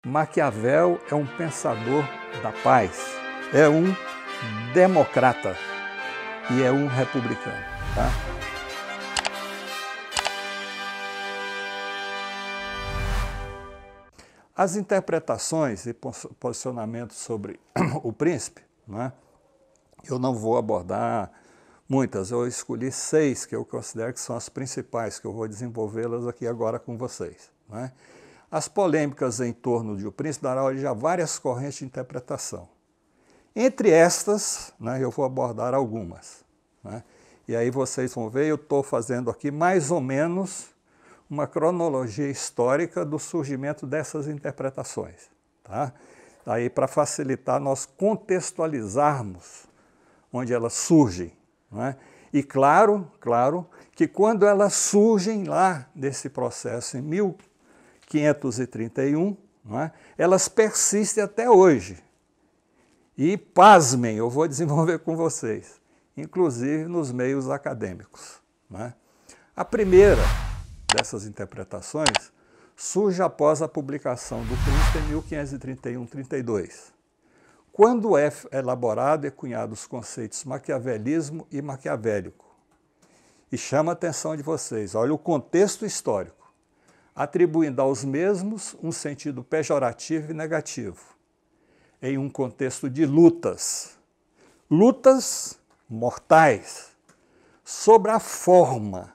Maquiavel é um pensador da paz, é um democrata e é um republicano. Tá? As interpretações e posicionamentos sobre o príncipe, né, eu não vou abordar muitas, eu escolhi 6 que eu considero que são as principais, que eu vou desenvolvê-las aqui agora com vocês. Né? As polêmicas em torno de O Príncipe darão origem a várias correntes de interpretação. Entre estas, né, eu vou abordar algumas. Né? E aí vocês vão ver, eu estou fazendo aqui mais ou menos uma cronologia histórica do surgimento dessas interpretações. Tá? Aí, para facilitar, nós contextualizarmos onde elas surgem. Né? E claro que quando elas surgem lá nesse processo em 1531, né, elas persistem até hoje. E, pasmem, eu vou desenvolver com vocês, inclusive nos meios acadêmicos. Né? A primeira dessas interpretações surge após a publicação do Príncipe em 1531-32, quando é elaborado e cunhado os conceitos maquiavelismo e maquiavélico. E chama a atenção de vocês, olha o contexto histórico, atribuindo aos mesmos um sentido pejorativo e negativo, em um contexto de lutas mortais, sobre a forma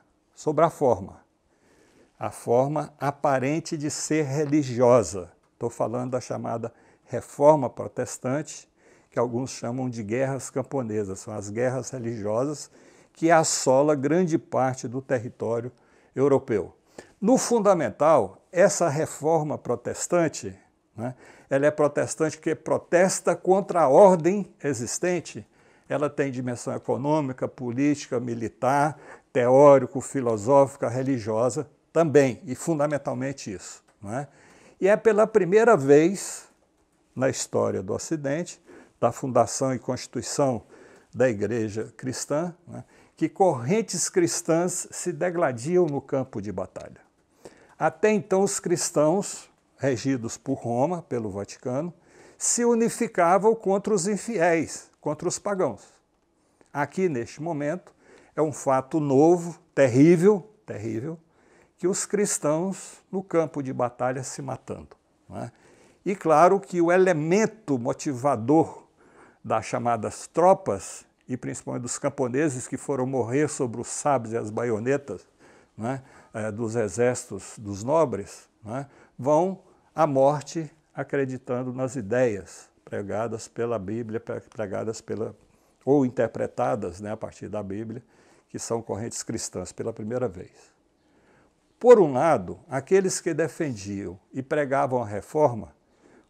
aparente de ser religiosa. Estou falando da chamada Reforma Protestante, que alguns chamam de guerras camponesas, são as guerras religiosas que assolam grande parte do território europeu. No fundamental, essa reforma protestante, né, ela é protestante porque protesta contra a ordem existente. Ela tem dimensão econômica, política, militar, teórico, filosófica, religiosa também, e fundamentalmente isso. Né? E é pela primeira vez na história do Ocidente, da fundação e constituição da Igreja cristã, né, que correntes cristãs se degladiam no campo de batalha. Até então, os cristãos, regidos por Roma, pelo Vaticano, se unificavam contra os infiéis, contra os pagãos. Aqui, neste momento, é um fato novo, terrível, que os cristãos no campo de batalha se matando. Né? E claro que o elemento motivador das chamadas tropas, e principalmente dos camponeses que foram morrer sobre os sabres e as baionetas, né, dos exércitos dos nobres, né, vão à morte acreditando nas ideias pregadas pela Bíblia, ou interpretadas, né, a partir da Bíblia, que são correntes cristãs pela primeira vez. Por um lado, aqueles que defendiam e pregavam a reforma,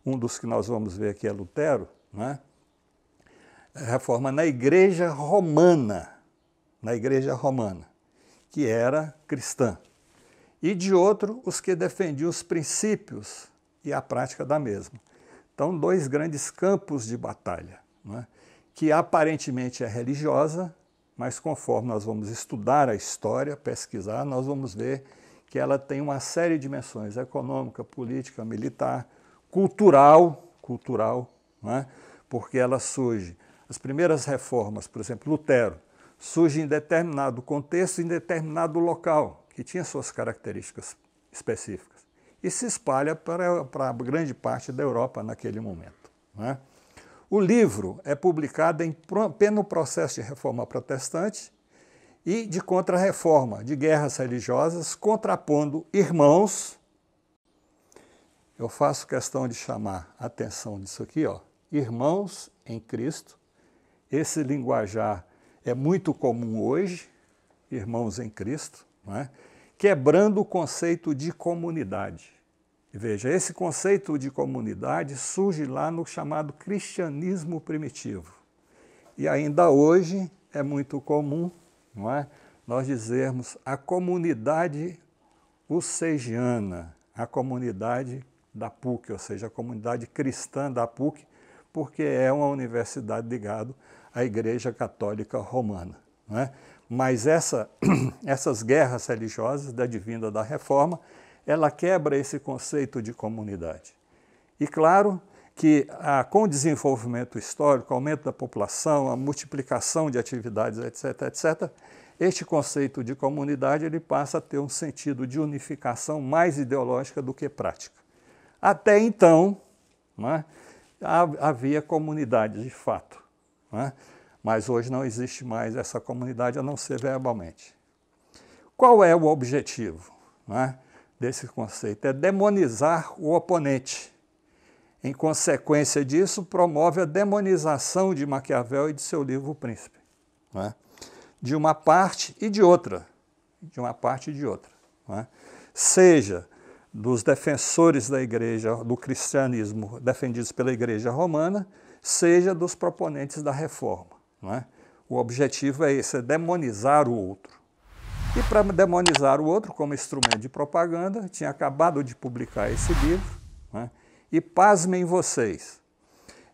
um dos que nós vamos ver aqui é Lutero, né? Reforma na Igreja Romana, que era cristã. E de outro, os que defendiam os princípios e a prática da mesma. Então, 2 grandes campos de batalha, né? Que aparentemente é religiosa, mas conforme nós vamos estudar a história, pesquisar, nós vamos ver que ela tem uma série de dimensões econômica, política, militar, cultural, né? Porque ela surge. As primeiras reformas, por exemplo, Lutero, surge em determinado contexto, em determinado local, que tinha suas características específicas, e se espalha para grande parte da Europa naquele momento. Né? O livro é publicado em pleno processo de reforma protestante e de contra-reforma, de guerras religiosas, contrapondo irmãos. Eu faço questão de chamar a atenção disso aqui, ó, irmãos em Cristo. Esse linguajar é muito comum hoje, irmãos em Cristo, não é? Quebrando o conceito de comunidade. E veja, esse conceito de comunidade surge lá no chamado cristianismo primitivo. E ainda hoje é muito comum, não é, nós dizermos a comunidade ucegiana, a comunidade da PUC, ou seja, a comunidade cristã da PUC, porque é uma universidade ligada à Igreja Católica Romana. Não é? Mas essas guerras religiosas da advinda da Reforma, ela quebra esse conceito de comunidade. E claro que com o desenvolvimento histórico, o aumento da população, a multiplicação de atividades, etc., etc., este conceito de comunidade ele passa a ter um sentido de unificação mais ideológica do que prática. Até então, né, havia comunidade de fato, né, mas hoje não existe mais essa comunidade a não ser verbalmente. Qual é o objetivo, né, desse conceito? É demonizar o oponente. Em consequência disso, promove a demonização de Maquiavel e de seu livro O Príncipe, né? De uma parte e de outra, né? Seja dos defensores da igreja, do cristianismo defendidos pela igreja romana, seja dos proponentes da reforma, né? O objetivo é esse, é demonizar o outro. E para demonizar o outro como instrumento de propaganda, tinha acabado de publicar esse livro, né? E pasmem vocês,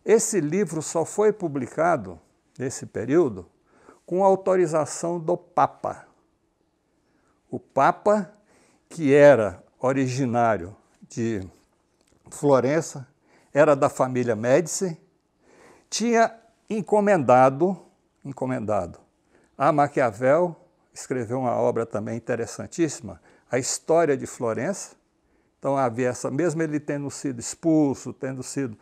esse livro só foi publicado, nesse período, com autorização do Papa. O Papa, que era originário de Florença, era da família Médici, tinha encomendado a Maquiavel, escreveu uma obra também interessantíssima, A História de Florença. Então havia essa, mesmo ele tendo sido expulso, tendo sido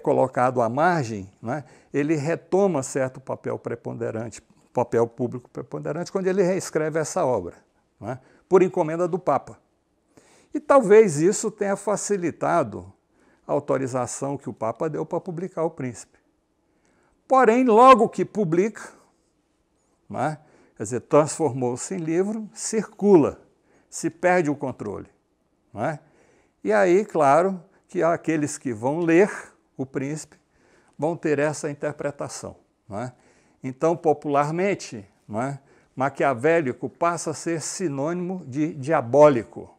colocado à margem, né, ele retoma certo papel preponderante, papel público preponderante, quando ele reescreve essa obra, né, por encomenda do Papa. E talvez isso tenha facilitado a autorização que o Papa deu para publicar O Príncipe. Porém, logo que publica, né, quer dizer, transformou-se em livro, circula, se perde o controle. Não é? E aí, claro, que aqueles que vão ler O Príncipe vão ter essa interpretação. Não é? Então, popularmente, não é? Maquiavélico passa a ser sinônimo de diabólico,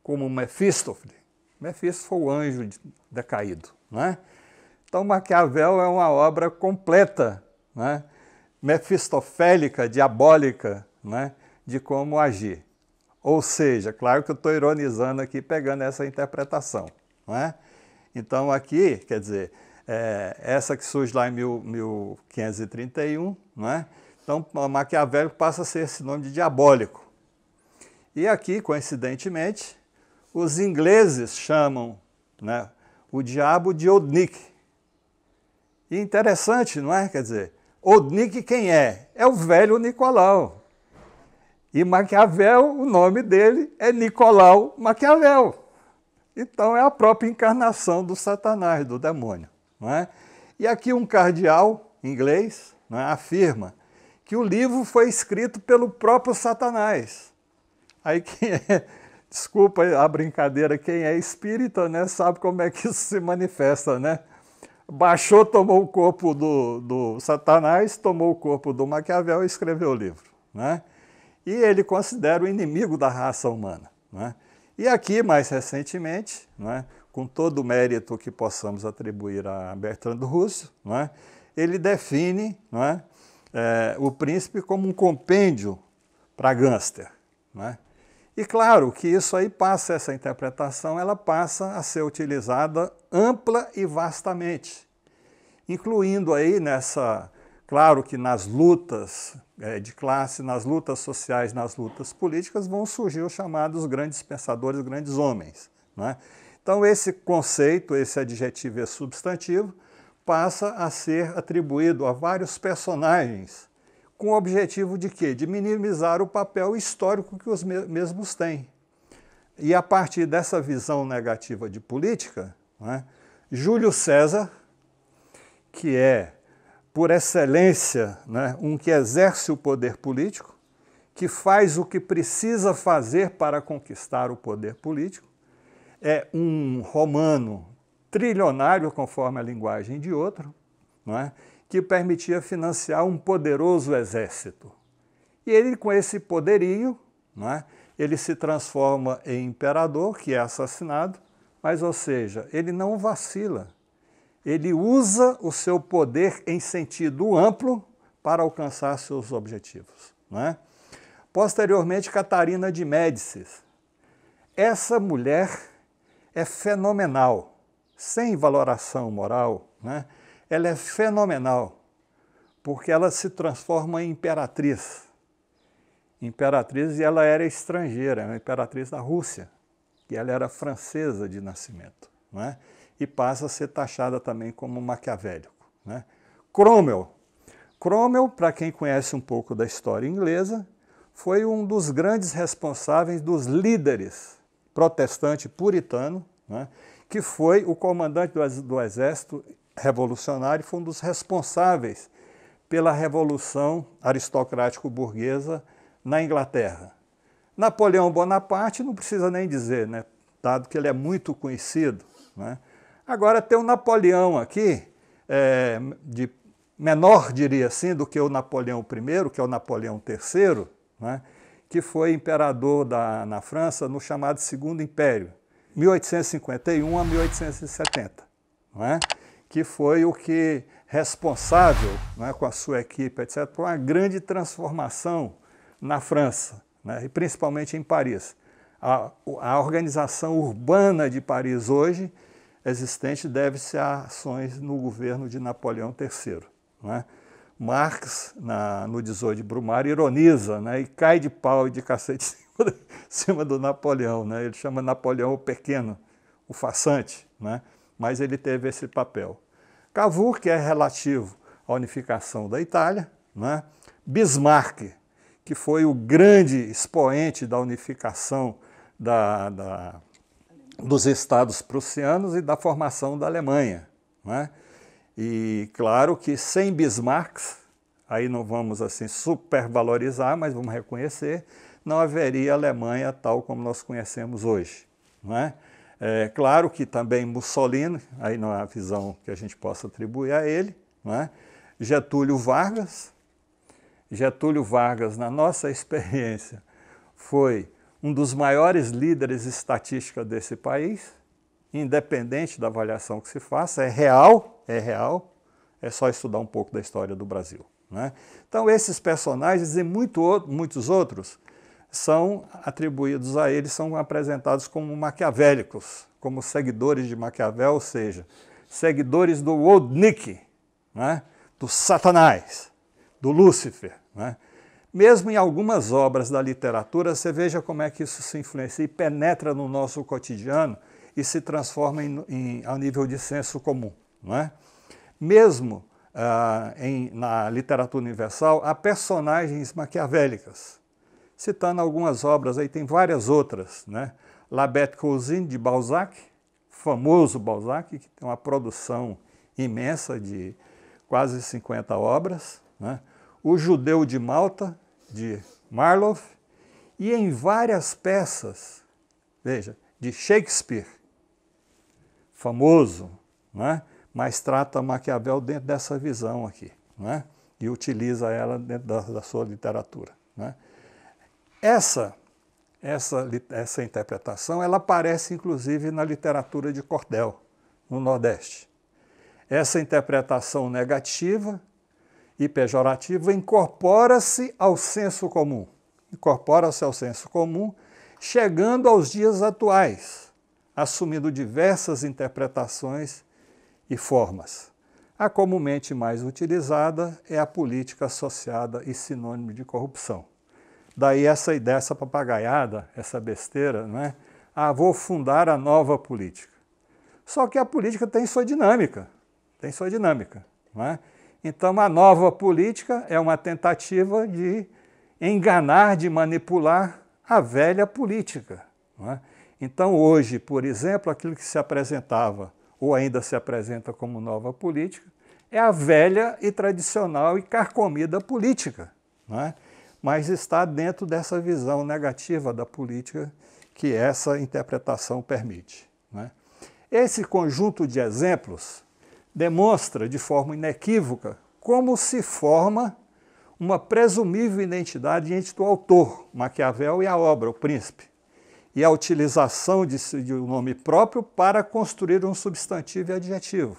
como Mefistófeles. Mefistófeles foi o anjo decaído. Não é? Então, Maquiavel é uma obra completa, não é? Mefistofélica, diabólica, não é? De como agir. Ou seja, claro que eu estou ironizando aqui, pegando essa interpretação. Não é? Então aqui, quer dizer, essa que surge lá em 1531, não é? Então Maquiavel passa a ser esse nome de diabólico. E aqui, coincidentemente, os ingleses chamam, né, o diabo de Old Nick. E interessante, não é? Quer dizer, Old Nick quem é? É o velho Nicolau. E Maquiavel, o nome dele é Nicolau Maquiavel. Então é a própria encarnação do Satanás, do demônio. Não é? E aqui um cardeal inglês, não é, afirma que o livro foi escrito pelo próprio Satanás. Aí quem é, desculpa a brincadeira, quem é espírita, né, sabe como é que isso se manifesta, né? Baixou, tomou o corpo do Satanás, tomou o corpo do Maquiavel e escreveu o livro. Né? E ele considera o inimigo da raça humana. Não é? E aqui, mais recentemente, não é, com todo o mérito que possamos atribuir a Bertrand Russell, não é, ele define, não é, o Príncipe como um compêndio para gangster. Não é? E claro que isso aí passa, essa interpretação, ela passa a ser utilizada ampla e vastamente, incluindo aí nessa... Claro que nas lutas de classe, nas lutas sociais, nas lutas políticas, vão surgir os chamados grandes pensadores, grandes homens. Né? Então esse conceito, esse adjetivo e substantivo, passa a ser atribuído a vários personagens, com o objetivo de quê? De minimizar o papel histórico que os mesmos têm. E a partir dessa visão negativa de política, né, Júlio César, que é por excelência, né, um que exerce o poder político, que faz o que precisa fazer para conquistar o poder político, é um romano trilionário, conforme a linguagem de outro, não é, que permitia financiar um poderoso exército. E ele, com esse poderio, não é, ele se transforma em imperador, que é assassinado, mas, ou seja, ele não vacila. Ele usa o seu poder em sentido amplo para alcançar seus objetivos. Não é? Posteriormente, Catarina de Médicis. Essa mulher é fenomenal. sem valoração moral, né, ela é fenomenal, porque ela se transforma em imperatriz. Imperatriz, e ela era estrangeira, uma imperatriz da Rússia, e ela era francesa de nascimento, né, e passa a ser taxada também como maquiavélico, né. Cromwell, para quem conhece um pouco da história inglesa, foi um dos grandes responsáveis dos líderes protestante puritano, né, que foi o comandante do exército revolucionário, foi um dos responsáveis pela revolução aristocrático-burguesa na Inglaterra. Napoleão Bonaparte não precisa nem dizer, né, dado que ele é muito conhecido, né. Agora tem o Napoleão aqui, de menor, diria assim, do que o Napoleão I, que é o Napoleão III, né, que foi imperador na França no chamado Segundo Império, 1851 a 1870, não é? Que foi o que responsável, não é, com a sua equipe, etc., por uma grande transformação na França, né, e principalmente em Paris. A organização urbana de Paris hoje existente deve-se a ações no governo de Napoleão III. Não é? Marx, no 18 de Brumário, ironiza, né, e cai de pau e de cacete em cima do Napoleão. Né? Ele chama Napoleão o Pequeno, o farsante, né? Mas ele teve esse papel. Cavour, que é relativo à unificação da Itália, né? Bismarck, que foi o grande expoente da unificação dos estados prussianos e da formação da Alemanha, né? E claro que sem Bismarck, aí não vamos assim supervalorizar, mas vamos reconhecer, não haveria Alemanha tal como nós conhecemos hoje, não é? Claro que também Mussolini, aí não há visão que a gente possa atribuir a ele, não é? Getúlio Vargas, na nossa experiência, foi um dos maiores líderes estatísticos desse país, independente da avaliação que se faça, é real, é só estudar um pouco da história do Brasil, né? Então esses personagens e muitos outros são atribuídos a eles, são apresentados como maquiavélicos, como seguidores de Maquiavel, ou seja, seguidores do Old Nick, né? Do Satanás, do Lúcifer, né? Mesmo em algumas obras da literatura, você veja como é que isso se influencia e penetra no nosso cotidiano e se transforma ao nível de senso comum, não é? Mesmo na literatura universal, há personagens maquiavélicas. Citando algumas obras, aí tem várias outras, né? La Bête Cousine, de Balzac, famoso Balzac, que tem uma produção imensa de quase 50 obras, né? O Judeu de Malta, de Marlowe, e em várias peças, veja, de Shakespeare, famoso, né? Mas trata Maquiavel dentro dessa visão aqui, né? E utiliza ela dentro da sua literatura, né? Essa interpretação, ela aparece inclusive na literatura de cordel, no Nordeste. Essa interpretação negativa e pejorativa incorpora-se ao senso comum, chegando aos dias atuais, assumindo diversas interpretações e formas. A comumente mais utilizada é a política associada e sinônimo de corrupção. Daí essa ideia, essa papagaiada, essa besteira, não é? Vou fundar a nova política. Só que a política tem sua dinâmica, não é? Então a nova política é uma tentativa de enganar, de manipular a velha política, não é? Então hoje, por exemplo, aquilo que se apresentava, ou ainda se apresenta como nova política, é a velha e tradicional e carcomida política, não é? Mas está dentro dessa visão negativa da política que essa interpretação permite, né? Esse conjunto de exemplos demonstra de forma inequívoca como se forma uma presumível identidade entre o autor, Maquiavel, e a obra, O Príncipe, e a utilização de um nome próprio para construir um substantivo e adjetivo,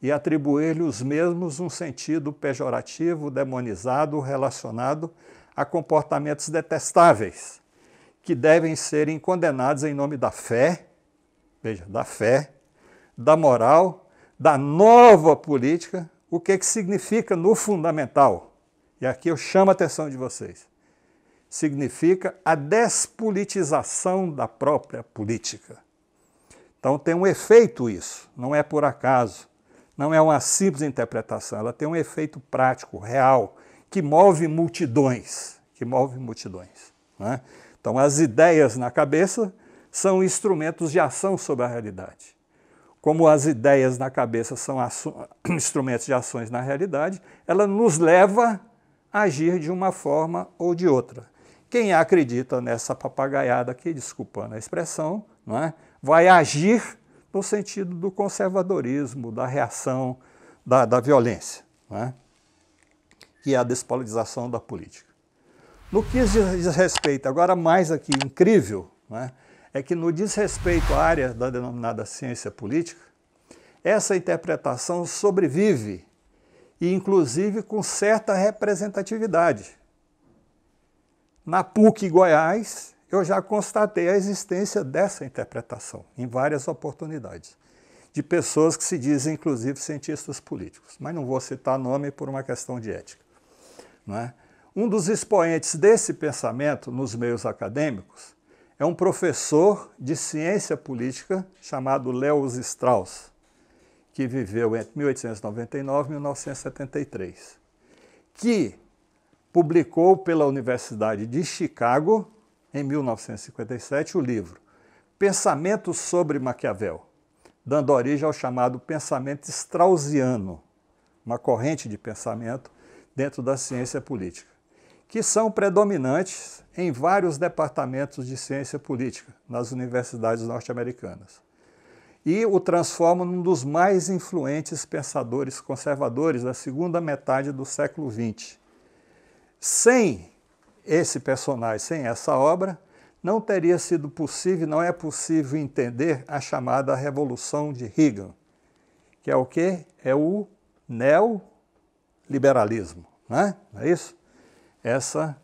e atribuir-lhe os mesmos um sentido pejorativo, demonizado, relacionado a comportamentos detestáveis, que devem serem condenados em nome da fé, veja, da fé, da moral, da nova política, o que significa no fundamental. E aqui eu chamo a atenção de vocês. Significa a despolitização da própria política. Então tem um efeito isso, não é por acaso, não é uma simples interpretação, ela tem um efeito prático, real, que move multidões, né? Então as ideias na cabeça são instrumentos de ação sobre a realidade. Como as ideias na cabeça são instrumentos de ações na realidade, ela nos leva a agir de uma forma ou de outra. Quem acredita nessa papagaiada aqui, desculpando a expressão, não é? Vai agir no sentido do conservadorismo, da reação, da violência, não é? E a despolitização da política. No que diz respeito, agora mais aqui incrível, não é? É que no diz respeito à área da denominada ciência política, essa interpretação sobrevive, e inclusive com certa representatividade. Na PUC Goiás, eu já constatei a existência dessa interpretação, em várias oportunidades, de pessoas que se dizem, inclusive, cientistas políticos. Mas não vou citar nome por uma questão de ética. Não é? Um dos expoentes desse pensamento nos meios acadêmicos é um professor de ciência política chamado Lewis Strauss, que viveu entre 1899 e 1973, que publicou pela Universidade de Chicago, em 1957, o livro Pensamentos sobre Maquiavel, dando origem ao chamado pensamento straussiano, uma corrente de pensamento dentro da ciência política, que são predominantes em vários departamentos de ciência política nas universidades norte-americanas. E o transformam num dos mais influentes pensadores conservadores da segunda metade do século XX. Sem esse personagem, sem essa obra, não teria sido possível, não é possível entender a chamada Revolução de Reagan, que é o quê? É o neoliberalismo, né? Não é isso? Essa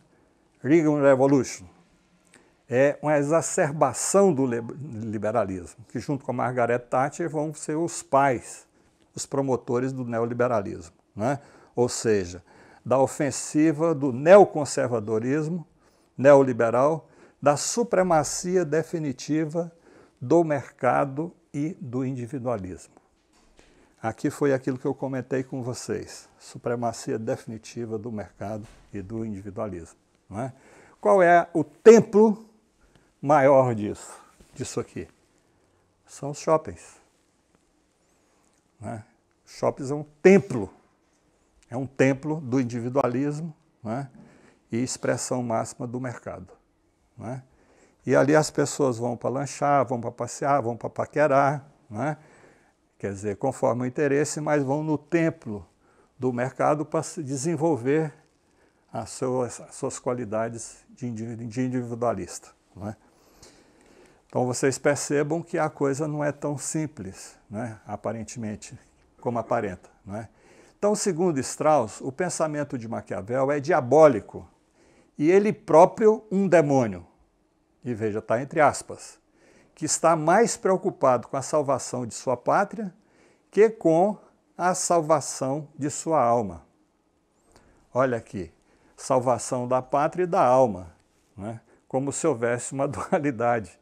Reagan Revolution é uma exacerbação do liberalismo, que junto com a Margaret Thatcher vão ser os pais, os promotores do neoliberalismo, né? Ou seja, da ofensiva do neoconservadorismo, neoliberal, da supremacia definitiva do mercado e do individualismo. Aqui foi aquilo que eu comentei com vocês, supremacia definitiva do mercado e do individualismo. Não é? Qual é o templo maior disso aqui? São os shoppings. Não é? Shoppings é um templo. É um templo do individualismo, não é? E expressão máxima do mercado. Não é? E ali as pessoas vão para lanchar, vão para passear, vão para paquerar, não é? Quer dizer, conforme o interesse, mas vão no templo do mercado para se desenvolver as suas qualidades de individualista. Não é? Então vocês percebam que a coisa não é tão simples, né, aparentemente, como aparenta. Não é? Então, segundo Strauss, o pensamento de Maquiavel é diabólico e ele próprio um demônio. E veja, está entre aspas, que está mais preocupado com a salvação de sua pátria que com a salvação de sua alma. Olha aqui, salvação da pátria e da alma, né? Como se houvesse uma dualidade.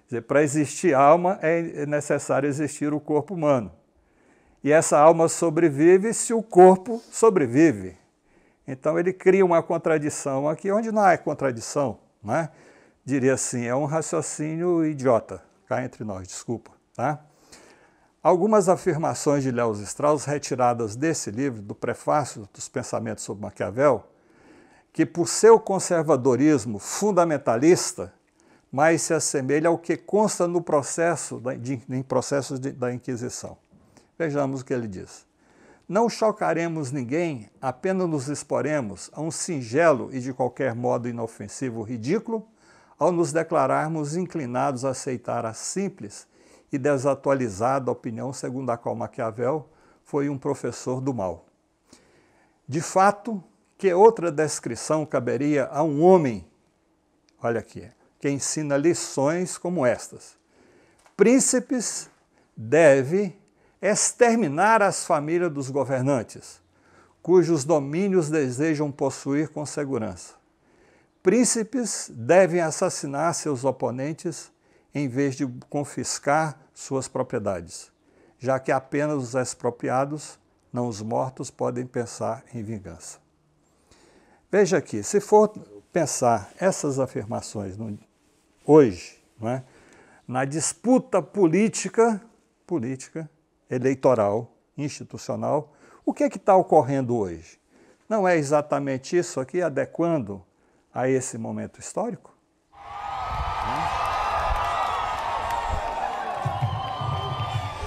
Quer dizer, para existir alma é necessário existir o corpo humano. E essa alma sobrevive se o corpo sobrevive. Então ele cria uma contradição aqui, onde não há contradição, né? Diria assim, é um raciocínio idiota, cá entre nós, desculpa. Tá? Algumas afirmações de Lewis Strauss, retiradas desse livro, do prefácio dos Pensamentos sobre Maquiavel, que por seu conservadorismo fundamentalista, mais se assemelha ao que consta no processo da Inquisição. Vejamos o que ele diz. Não chocaremos ninguém, apenas nos exporemos a um singelo e de qualquer modo inofensivo ridículo, ao nos declararmos inclinados a aceitar a simples e desatualizada opinião segundo a qual Maquiavel foi um professor do mal. De fato, que outra descrição caberia a um homem, olha aqui, que ensina lições como estas. Príncipes deve exterminar as famílias dos governantes, cujos domínios desejam possuir com segurança. Príncipes devem assassinar seus oponentes em vez de confiscar suas propriedades, já que apenas os expropriados, não os mortos, podem pensar em vingança. Veja aqui, se for pensar essas afirmações hoje, não é? Na disputa política, eleitoral, institucional, o que está ocorrendo hoje? Não é exatamente isso aqui, adequando a esse momento histórico?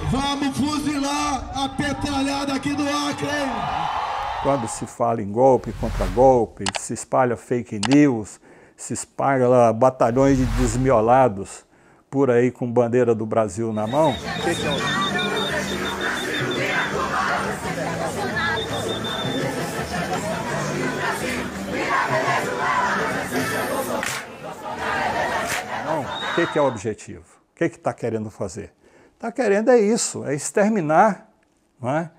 Vamos fuzilar a petralhada aqui do Acre, hein? Quando se fala em golpe contra golpe, se espalha fake news, se espalha batalhões de desmiolados por aí com bandeira do Brasil na mão. O que é o objetivo? O que está querendo fazer? Está querendo é isso, é exterminar, não é,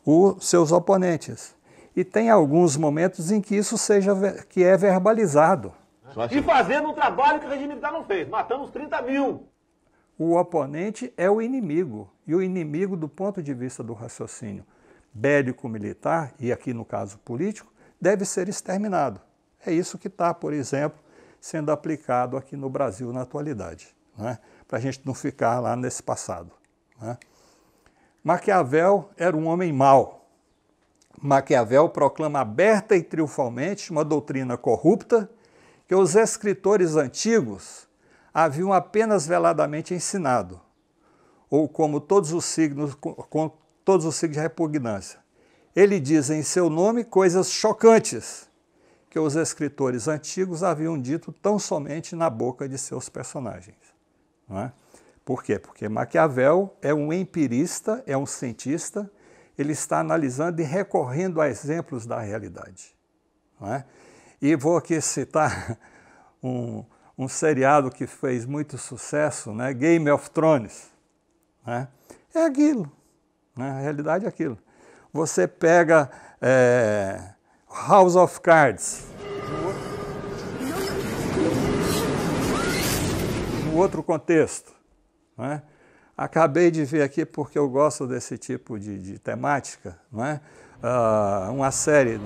os seus oponentes. E tem alguns momentos em que isso é verbalizado. E fazendo um trabalho que o regime militar não fez, matando uns 30 mil. O oponente é o inimigo, e o inimigo, do ponto de vista do raciocínio bélico-militar, e aqui no caso político, deve ser exterminado. É isso que está, por exemplo, sendo aplicado aqui no Brasil na atualidade, né? Para a gente não ficar lá nesse passado, né? Maquiavel era um homem mau. Maquiavel proclama aberta e triunfalmente uma doutrina corrupta que os escritores antigos haviam apenas veladamente ensinado, ou como todos os signos, com todos os signos de repugnância. Ele diz em seu nome coisas chocantes que os escritores antigos haviam dito tão somente na boca de seus personagens. Não é? Por quê? Porque Maquiavel é um empirista, é um cientista, ele está analisando e recorrendo a exemplos da realidade. Não é? E vou aqui citar um seriado que fez muito sucesso, né? Game of Thrones. Né? É aquilo, né? A realidade é aquilo. Você pega House of Cards, no outro contexto. Né? Acabei de ver aqui, porque eu gosto desse tipo de temática, não é? Uma série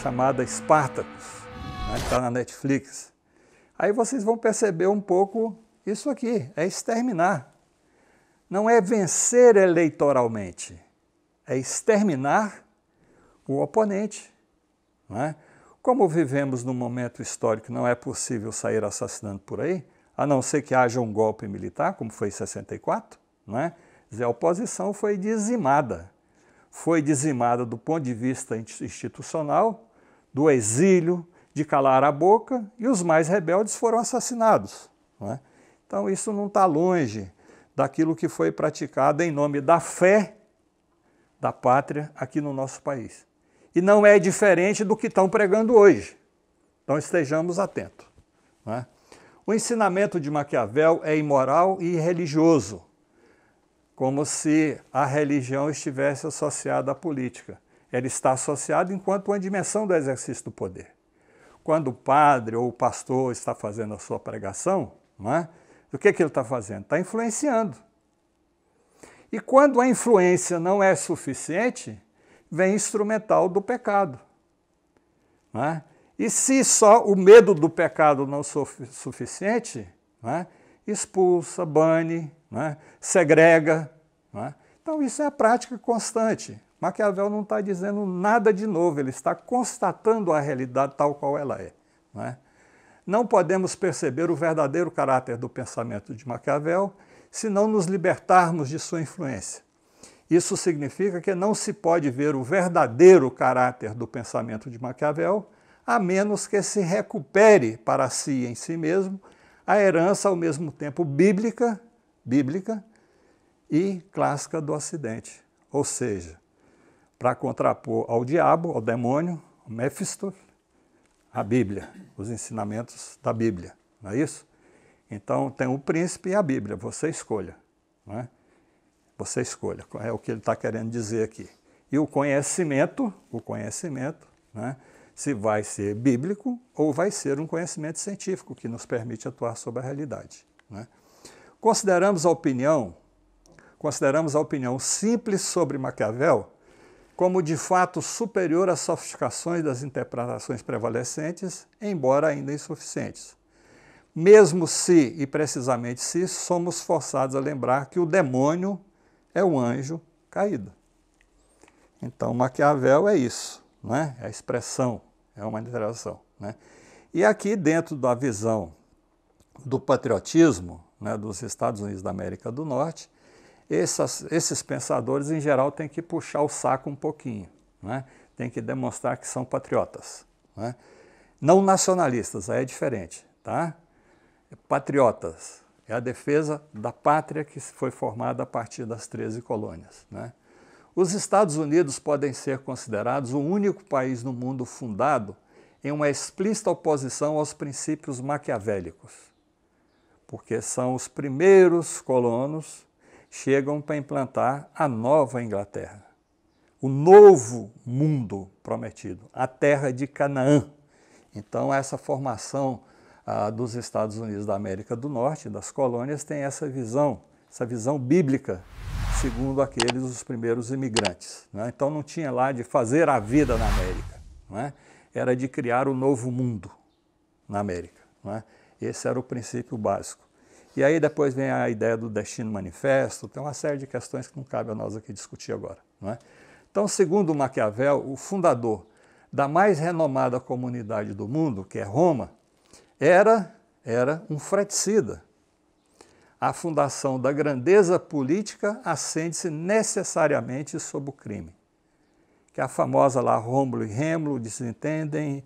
chamada Spartacus, né? Que está na Netflix. Aí vocês vão perceber um pouco isso aqui, é exterminar. Não é vencer eleitoralmente, é exterminar o oponente. Não é? Como vivemos num momento histórico que não é possível sair assassinando por aí, a não ser que haja um golpe militar, como foi em 64, não é? A oposição foi dizimada. Foi dizimada do ponto de vista institucional, do exílio, de calar a boca, e os mais rebeldes foram assassinados. Não é? Então isso não está longe daquilo que foi praticado em nome da fé da pátria aqui no nosso país. E não é diferente do que estão pregando hoje. Então estejamos atentos. Não é? O ensinamento de Maquiavel é imoral e irreligioso, como se a religião estivesse associada à política. Ela está associada enquanto uma dimensão do exercício do poder. Quando o padre ou o pastor está fazendo a sua pregação, não é? O que ele está fazendo? Está influenciando. E quando a influência não é suficiente, vem instrumental do pecado. Não é? E se só o medo do pecado não for suficiente, não é? Expulsa, bane, não é? Segrega. Não é? Então isso é a prática constante. Maquiavel não está dizendo nada de novo, ele está constatando a realidade tal qual ela é. Não é? Não podemos perceber o verdadeiro caráter do pensamento de Maquiavel se não nos libertarmos de sua influência. Isso significa que não se pode ver o verdadeiro caráter do pensamento de Maquiavel, a menos que se recupere para si, em si mesmo, a herança ao mesmo tempo bíblica e clássica do Ocidente. Ou seja, para contrapor ao diabo, ao demônio, ao Méfisto, a Bíblia, os ensinamentos da Bíblia, não é isso? Então tem o príncipe e a Bíblia, você escolha. Não é? Você escolha, é o que ele está querendo dizer aqui. E o conhecimento, né, se vai ser bíblico ou vai ser um conhecimento científico que nos permite atuar sobre a realidade. Né? Consideramos a opinião simples sobre Maquiavel como de fato superior às sofisticações das interpretações prevalecentes, embora ainda insuficientes. Mesmo se, e precisamente se, somos forçados a lembrar que o demônio é o anjo caído. Então, Maquiavel é isso, né? É a expressão, é uma interação. Né? E aqui, dentro da visão do patriotismo, né, dos Estados Unidos da América do Norte, esses pensadores, em geral, têm que puxar o saco um pouquinho, né? Tem que demonstrar que são patriotas. Né? Não nacionalistas, aí é diferente. Tá? Patriotas é a defesa da pátria que foi formada a partir das 13 colônias. Né? Os Estados Unidos podem ser considerados o único país no mundo fundado em uma explícita oposição aos princípios maquiavélicos, porque são os primeiros colonos que chegam para implantar a nova Inglaterra, o novo mundo prometido, a terra de Canaã. Então, essa formação dos Estados Unidos da América do Norte, das colônias, tem essa visão bíblica, segundo aqueles os primeiros imigrantes. Né? Então não tinha lá de fazer a vida na América, né? Era de criar o novo mundo na América. Né? Esse era o princípio básico. E aí depois vem a ideia do destino manifesto, tem uma série de questões que não cabe a nós aqui discutir agora. Né? Então, segundo Maquiavel, o fundador da mais renomada comunidade do mundo, que é Roma, era um fratricida. A fundação da grandeza política assente-se necessariamente sob o crime. Que é a famosa lá, Rômulo e Remo desentendem,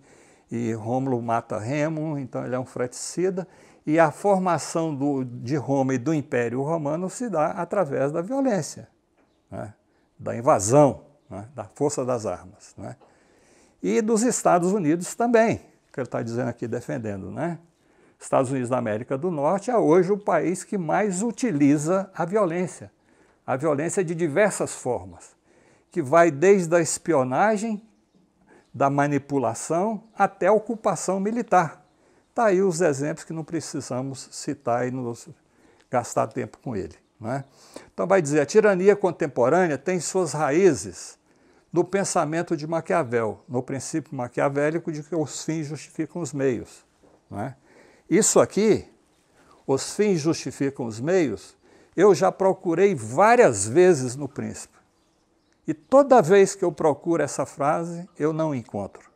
e Rômulo mata Remo, então ele é um fratricida, e a formação de Roma e do Império Romano se dá através da violência, né? Da invasão, né? Da força das armas. Né? E dos Estados Unidos também, que ele está dizendo aqui, defendendo, né? Estados Unidos da América do Norte é hoje o país que mais utiliza a violência de diversas formas, que vai desde a espionagem, da manipulação, até a ocupação militar. Está aí os exemplos que não precisamos citar e nos gastar tempo com ele. Né? Então vai dizer, a tirania contemporânea tem suas raízes no pensamento de Maquiavel, no princípio maquiavélico de que os fins justificam os meios. Né? Isso aqui, os fins justificam os meios, eu já procurei várias vezes no Príncipe. E toda vez que eu procuro essa frase, eu não encontro.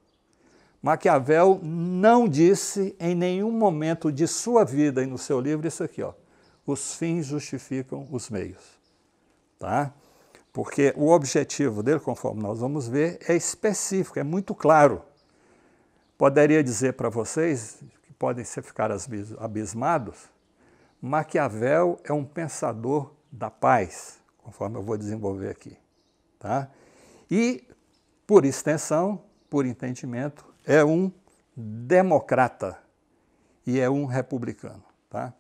Maquiavel não disse em nenhum momento de sua vida e no seu livro isso aqui, ó, os fins justificam os meios. Tá? Porque o objetivo dele, conforme nós vamos ver, é específico, é muito claro. Poderia dizer para vocês, que podem ficar abismados, Maquiavel é um pensador da paz, conforme eu vou desenvolver aqui. Tá? E, por extensão, por entendimento, é um democrata e é um republicano. Tá?